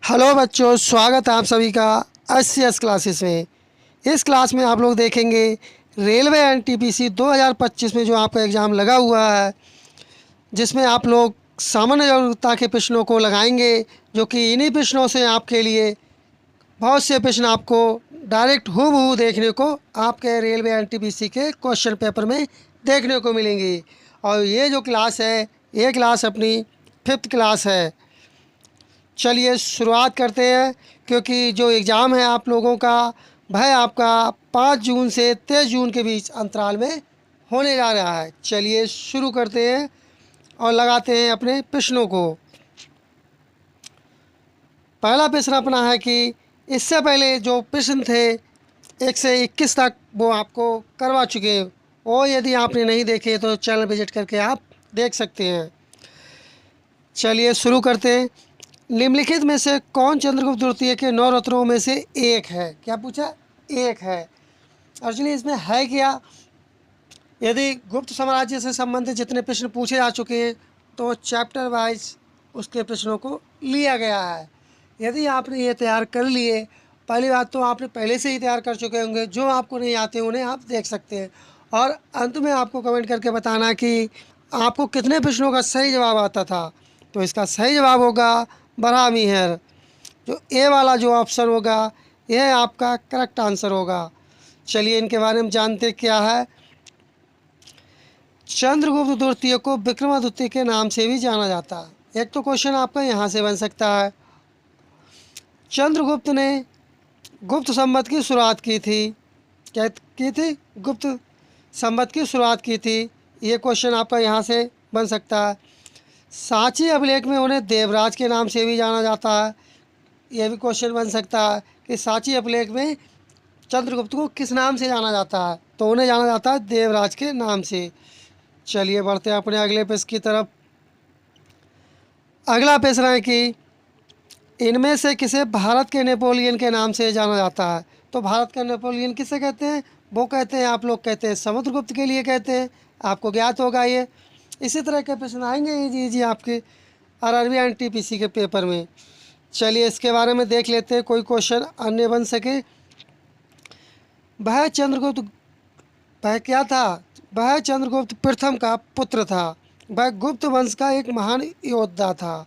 Hello बच्चों, स्वागत है आप सभी का एस क्लासेस में। इस क्लास में आप लोग देखेंगे रेलवे एनटीपीसी 2025 में जो आपका एग्ज़ाम लगा हुआ है, जिसमें आप लोग सामान्य योग्यता के प्रश्नों को लगाएंगे, जो कि इन्हीं प्रश्नों से आपके लिए बहुत से प्रश्न आपको डायरेक्ट हूबहू देखने को आपके रेलवे एनटीपीसी के क्वेश्चन पेपर में देखने को मिलेंगे। और ये जो क्लास है, ये क्लास अपनी 5th क्लास है। चलिए शुरुआत करते हैं, क्योंकि जो एग्ज़ाम है आप लोगों का वह आपका 5 जून से 23 जून के बीच अंतराल में होने जा रहा है। चलिए शुरू करते हैं और लगाते हैं अपने प्रश्नों को। पहला प्रश्न अपना है कि इससे पहले जो प्रश्न थे 1 से 21 तक, वो आपको करवा चुके हैं। वो यदि आपने नहीं देखे तो चैनल विजिट करके आप देख सकते हैं। चलिए शुरू करते हैं। निम्नलिखित में से कौन चंद्रगुप्त द्वितीय के 9 रत्नों में से एक है? क्या पूछा? एक है। एक्चुअली इसमें है क्या, यदि गुप्त साम्राज्य से संबंधित जितने प्रश्न पूछे जा चुके हैं तो चैप्टर वाइज उसके प्रश्नों को लिया गया है। यदि आपने ये तैयार कर लिए, पहली बात तो आपने पहले से ही तैयार कर चुके होंगे, जो आपको नहीं आते उन्हें आप देख सकते हैं। और अंत में आपको कमेंट करके बताना कि आपको कितने प्रश्नों का सही जवाब आता था। तो इसका सही जवाब होगा बरहामी है। जो ए वाला जो ऑप्शन होगा यह आपका करेक्ट आंसर होगा। चलिए इनके बारे में जानते क्या है। चंद्रगुप्त द्वितीय को विक्रमादित्य के नाम से भी जाना जाता है। एक तो क्वेश्चन आपका यहाँ से बन सकता है, चंद्रगुप्त ने गुप्त संवत की शुरुआत की थी। क्या की थी? गुप्त संवत की शुरुआत की थी। ये क्वेश्चन आपका यहाँ से बन सकता है। सांची अभिलेख में उन्हें देवराज के नाम से भी जाना जाता है। यह भी क्वेश्चन बन सकता है कि सांची अभिलेख में चंद्रगुप्त को किस नाम से जाना जाता है, तो उन्हें जाना जाता है देवराज के नाम से। चलिए बढ़ते हैं अपने अगले प्रश्न की तरफ। अगला प्रश्न है कि इनमें से किसे भारत के नेपोलियन के नाम से जाना जाता है? तो भारत का नेपोलियन किसे कहते हैं? वो कहते हैं, आप लोग कहते हैं समुद्रगुप्त के लिए कहते हैं। आपको ज्ञात होगा ये। इसी तरह के प्रश्न आएंगे जी आपके आरआरबी एनटीपीसी के पेपर में। चलिए इसके बारे में देख लेते हैं, कोई क्वेश्चन अन्य बन सके। वह चंद्रगुप्त वह क्या था? वह चंद्रगुप्त प्रथम का पुत्र था। वह गुप्त वंश का एक महान योद्धा था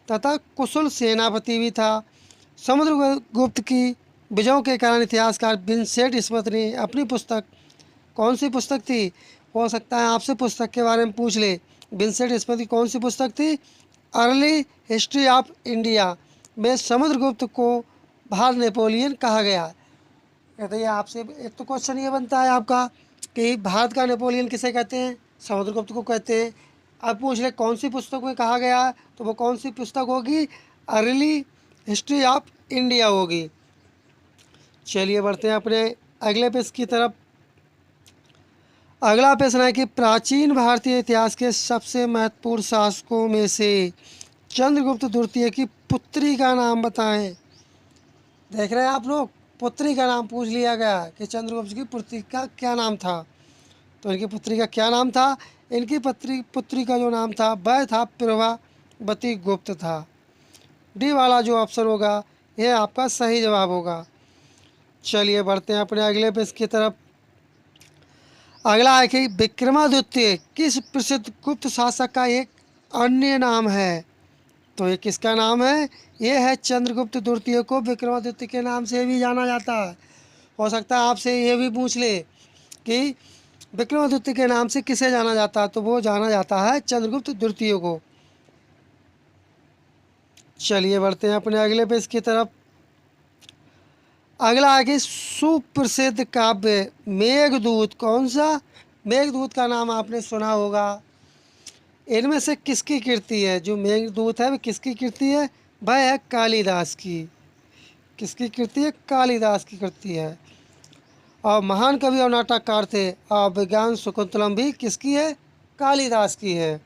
तथा कुशल सेनापति भी था। समुद्रगुप्त की विजयों के कारण इतिहासकार विंसेंट स्मिथ ने अपनी पुस्तक, कौन सी पुस्तक थी? हो सकता है आपसे पुस्तक के बारे में पूछ ले। विंसेंट स्मिथ की कौन सी पुस्तक थी? अर्ली हिस्ट्री ऑफ इंडिया में समुद्रगुप्त को भारत नेपोलियन कहा गया। कहते हैं आपसे एक तो क्वेश्चन ये बनता है आपका कि भारत का नेपोलियन किसे कहते हैं? समुद्रगुप्त को कहते हैं। अब पूछ ले कौन सी पुस्तक में कहा गया है, तो वो कौन सी पुस्तक होगी? अर्ली हिस्ट्री ऑफ इंडिया होगी। चलिए बढ़ते हैं अपने अगले प्रश्न की तरफ। अगला प्रश्न है कि प्राचीन भारतीय इतिहास के सबसे महत्वपूर्ण शासकों में से चंद्रगुप्त द्वितीय की पुत्री का नाम बताएं। देख रहे हैं आप लोग, पुत्री का नाम पूछ लिया गया कि चंद्रगुप्त की पुत्री का क्या नाम था। तो इनकी पुत्री का क्या नाम था? इनकी पुत्री का जो नाम था वह था प्रभावती गुप्त था। डी वाला जो ऑप्शन होगा यह आपका सही जवाब होगा। चलिए बढ़ते हैं अपने अगले प्रश्न की तरफ। अगला है कि विक्रमादित्य किस प्रसिद्ध गुप्त शासक का एक अन्य नाम है? तो ये किसका नाम है? ये है चंद्रगुप्त द्वितीय को विक्रमादित्य के नाम से भी जाना जाता है। हो सकता है आपसे ये भी पूछ ले कि विक्रमादित्य के नाम से किसे जाना जाता है, तो वो जाना जाता है चंद्रगुप्त द्वितीय को। चलिए बढ़ते हैं अपने अगले पेज की तरफ। अगला है कि सुप्रसिद्ध काव्य मेघदूत कौन सा? मेघदूत का नाम आपने सुना होगा। इनमें से किसकी कृति है? जो मेघदूत है वह किसकी कृति है? वह है कालिदास की। किसकी कृति है? कालिदास की कृति है। और महान कवि और नाटककार थे। और विज्ञान शकुंतलम भी किसकी है? कालिदास की है।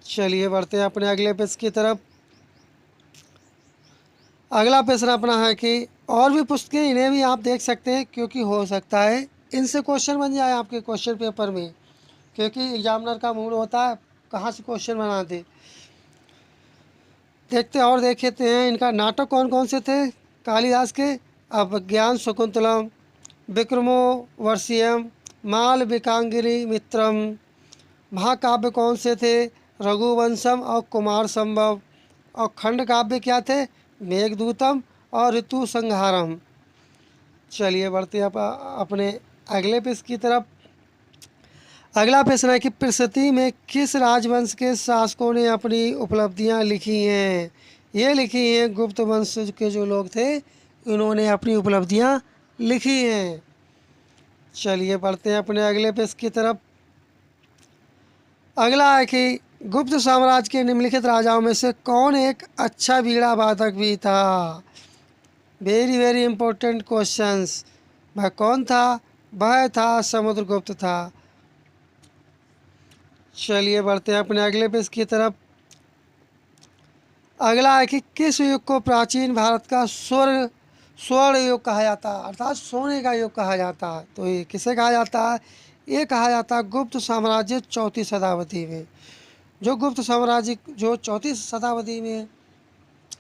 चलिए बढ़ते हैं अपने अगले पेज की तरफ। अगला प्रश्न अपना है कि और भी पुस्तकें, इन्हें भी आप देख सकते हैं, क्योंकि हो सकता है इनसे क्वेश्चन बन जाए आपके क्वेश्चन पेपर में, क्योंकि एग्जामिनर का मूड होता है कहाँ से क्वेश्चन बना दे। देखते और देखते हैं इनका नाटक कौन कौन से थे कालिदास के। अभिज्ञान शकुंतलम, विक्रमो वर्षियम, मालविकांगिनी मित्रम। महाकाव्य कौन से थे? रघुवंशम और कुमार संभव। और खंड काव्य क्या थे? मेघदूतम और ऋतु संहारम। चलिए बढ़ते हैं अपने अगले पेज की तरफ। अगला प्रश्न है कि प्रकृति में किस राजवंश के शासकों ने अपनी उपलब्धियां लिखी हैं? ये लिखी हैं गुप्त वंश के जो लोग थे इन्होंने अपनी उपलब्धियां लिखी हैं। चलिए बढ़ते हैं अपने अगले पेज की तरफ। अगला है कि गुप्त साम्राज्य के निम्नलिखित राजाओं में से कौन एक अच्छा बीड़ा वादक भी था? Very very important questions. वह कौन था? वह था समुद्रगुप्त था। चलिए बढ़ते हैं अपने अगले पेज की तरफ। अगला है कि किस युग को प्राचीन भारत का स्वर्ण युग कहा जाता है, अर्थात सोने का युग कहा जाता है? तो ये किसे कहा जाता है? ये कहा जाता है गुप्त साम्राज्य चौथी शताब्दी में। जो गुप्त साम्राज्य जो चौथी शताब्दी में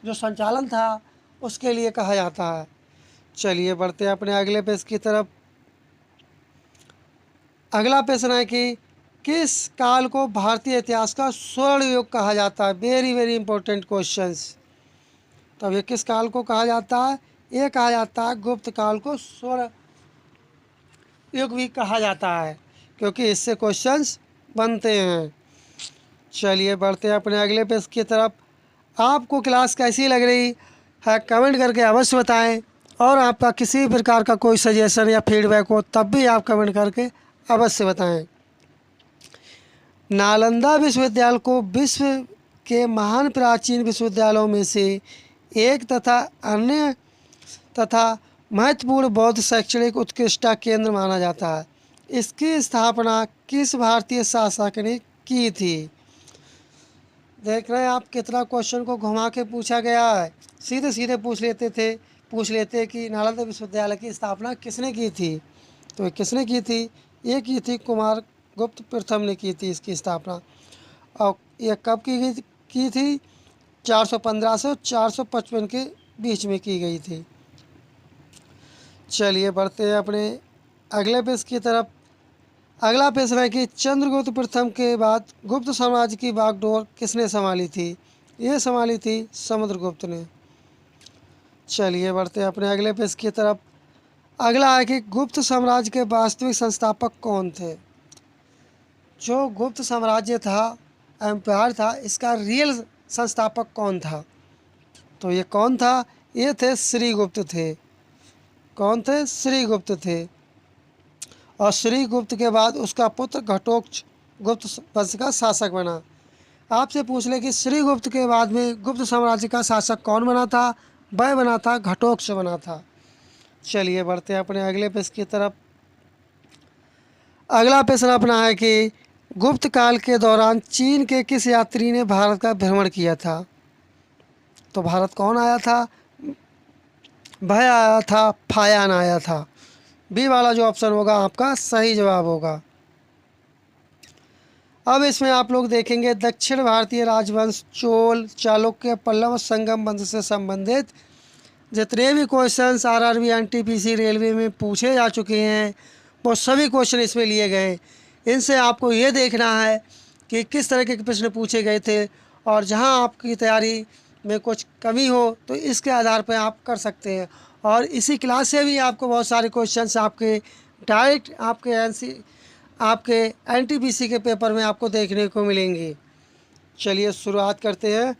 जो संचालन था उसके लिए कहा जाता है। चलिए बढ़ते हैं अपने अगले पेज की तरफ। अगला प्रश्न है कि किस काल को भारतीय इतिहास का स्वर्ण युग कहा जाता है? Very very important questions. तो ये किस काल को कहा जाता है? ये कहा जाता है गुप्त काल को स्वर्ण युग भी कहा जाता है, क्योंकि इससे क्वेश्चंस बनते हैं। चलिए बढ़ते हैं अपने अगले पेज की तरफ। आपको क्लास कैसी लग रही है कमेंट करके अवश्य बताएं, और आपका किसी प्रकार का कोई सजेशन या फीडबैक हो तब भी आप कमेंट करके अवश्य बताएं। नालंदा विश्वविद्यालय को विश्व के महान प्राचीन विश्वविद्यालयों में से एक तथा महत्वपूर्ण बौद्ध शैक्षणिक उत्कृष्टता केंद्र माना जाता है। इसकी स्थापना किस भारतीय शासक ने की थी? देख रहे हैं आप कितना क्वेश्चन को घुमा के पूछा गया है। सीधे सीधे पूछ लेते कि नालंदा विश्वविद्यालय की स्थापना किसने की थी? तो किसने की थी? ये की थी कुमार गुप्त प्रथम ने की थी इसकी स्थापना। और यह कब की थी? 415 से 455 के बीच में की गई थी। चलिए बढ़ते हैं अपने अगले पेज की तरफ। अगला प्रश्न है कि चंद्रगुप्त प्रथम के बाद गुप्त साम्राज्य की बागडोर किसने संभाली थी? ये संभाली थी समुद्रगुप्त ने। चलिए बढ़ते हैं अपने अगले पेज की तरफ। अगला है कि गुप्त साम्राज्य के वास्तविक संस्थापक कौन थे? जो गुप्त साम्राज्य था, एम्पायर था, इसका रियल संस्थापक कौन था? तो ये कौन था? ये थे श्रीगुप्त थे। कौन थे? श्रीगुप्त थे। और श्रीगुप्त के बाद उसका पुत्र घटोत्कच गुप्त वंश का शासक बना। आपसे पूछ ले कि श्रीगुप्त के बाद में गुप्त साम्राज्य का शासक कौन बना था? वह बना था घटोत्कच बना था। चलिए बढ़ते हैं अपने अगले पेज की तरफ। अगला प्रश्न अपना है कि गुप्त काल के दौरान चीन के किस यात्री ने भारत का भ्रमण किया था? तो भारत कौन आया था? वह आया था फायान आया था। बी वाला जो ऑप्शन होगा आपका सही जवाब होगा। अब इसमें आप लोग देखेंगे दक्षिण भारतीय राजवंश चोल, चालुक्य, पल्लव, संगम वंश से संबंधित जितने भी क्वेश्चंस आरआरबी, एनटीपीसी, रेलवे में पूछे जा चुके हैं वो सभी क्वेश्चन इसमें लिए गए। इनसे आपको ये देखना है कि किस तरह के प्रश्न पूछे गए थे, और जहां आपकी तैयारी में कुछ कमी हो तो इसके आधार पर आप कर सकते हैं। और इसी क्लास से भी आपको बहुत सारे क्वेश्चंस आपके डायरेक्ट आपके एनटीपीसी के पेपर में आपको देखने को मिलेंगे। चलिए शुरुआत करते हैं।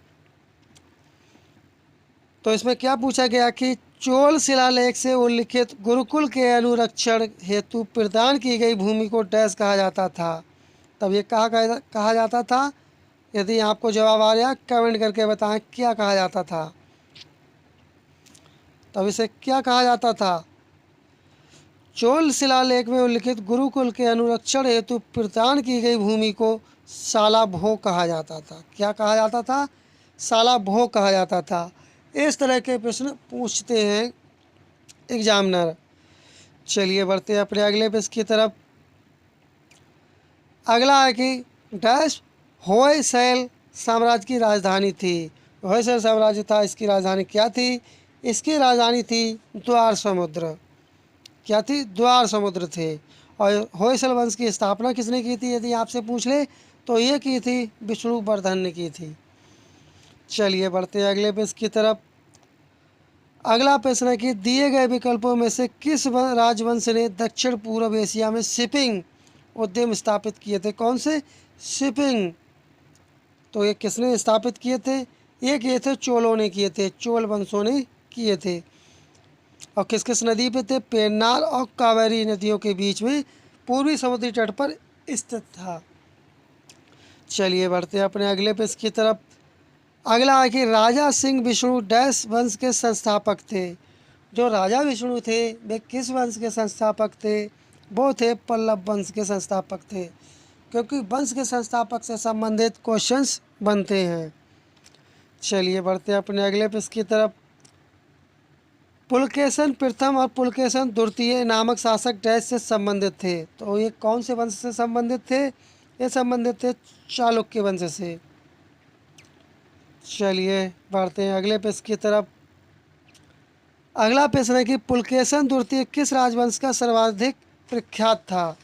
तो इसमें क्या पूछा गया कि चोल शिलालेख से उल्लिखित गुरुकुल के अनुरक्षण हेतु प्रदान की गई भूमि को डैश कहा जाता था? तब ये कहा जाता था? यदि आपको जवाब आ रहा कमेंट करके बताएं क्या कहा जाता था। तब इसे क्या कहा जाता था? चोल शिलालेख में उल्लिखित गुरुकुल के अनुरक्षण हेतु प्रदान की गई भूमि को साला भोग कहा जाता था। क्या कहा जाता था? साला भोग कहा जाता था। इस तरह के प्रश्न पूछते हैं एग्जामिनर। चलिए बढ़ते हैं अपने अगले पेज की तरफ। अगला है कि डैश होयसल साम्राज्य की राजधानी थी। होयसल साम्राज्य था, इसकी राजधानी क्या थी? इसकी राजधानी थी द्वार समुद्र। क्या थी? द्वार समुद्र थे। और होयसल वंश की स्थापना किसने की थी यदि आपसे पूछ ले तो ये की थी विष्णुवर्धन ने की थी। चलिए बढ़ते हैं अगले पेज की तरफ। अगला प्रश्न है कि दिए गए विकल्पों में से किस राजवंश ने दक्षिण पूर्व एशिया में शिपिंग उद्यम स्थापित किए थे? कौन से? शिपिंग। तो ये किसने स्थापित किए थे? ये किए थे चोलों ने किए थे, चोल वंशों ने किए थे। और किस किस नदी पे थे? पेन्नार और कावेरी नदियों के बीच में पूर्वी समुद्री तट पर स्थित था। चलिए बढ़ते हैं अपने अगले पेज की तरफ। अगला है कि राजा सिंह विष्णु डैश वंश के संस्थापक थे। जो राजा विष्णु थे वे किस वंश के संस्थापक थे? वो थे पल्लव वंश के संस्थापक थे, क्योंकि वंश के संस्थापक से संबंधित क्वेश्चंस बनते हैं। चलिए बढ़ते हैं अपने अगले पेज की तरफ। पुलकेशन प्रथम और पुलकेशन द्वितीय नामक शासक डैश से संबंधित थे। तो ये कौन से वंश से संबंधित थे? ये संबंधित थे चालुक्य वंश से। चलिए बढ़ते हैं अगले पेज की तरफ। अगला प्रश्न है कि पुलकेशन द्वितीय किस राजवंश का सर्वाधिक प्रख्यात था?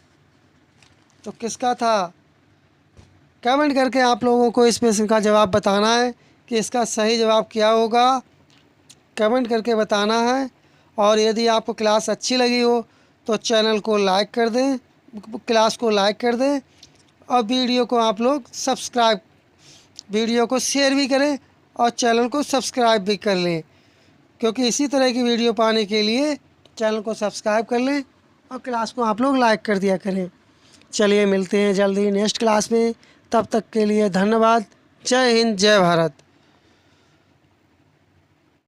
तो किसका था? कमेंट करके आप लोगों को इस प्रश्न का जवाब बताना है कि इसका सही जवाब क्या होगा। कमेंट करके बताना है। और यदि आपको क्लास अच्छी लगी हो तो चैनल को लाइक कर दें, क्लास को लाइक कर दें और वीडियो को आप लोग सब्सक्राइब, वीडियो को शेयर भी करें और चैनल को सब्सक्राइब भी कर लें, क्योंकि इसी तरह की वीडियो पाने के लिए चैनल को सब्सक्राइब कर लें और क्लास को आप लोग लाइक कर दिया करें। चलिए मिलते हैं जल्दी नेक्स्ट क्लास में, तब तक के लिए धन्यवाद। जय हिंद, जय भारत।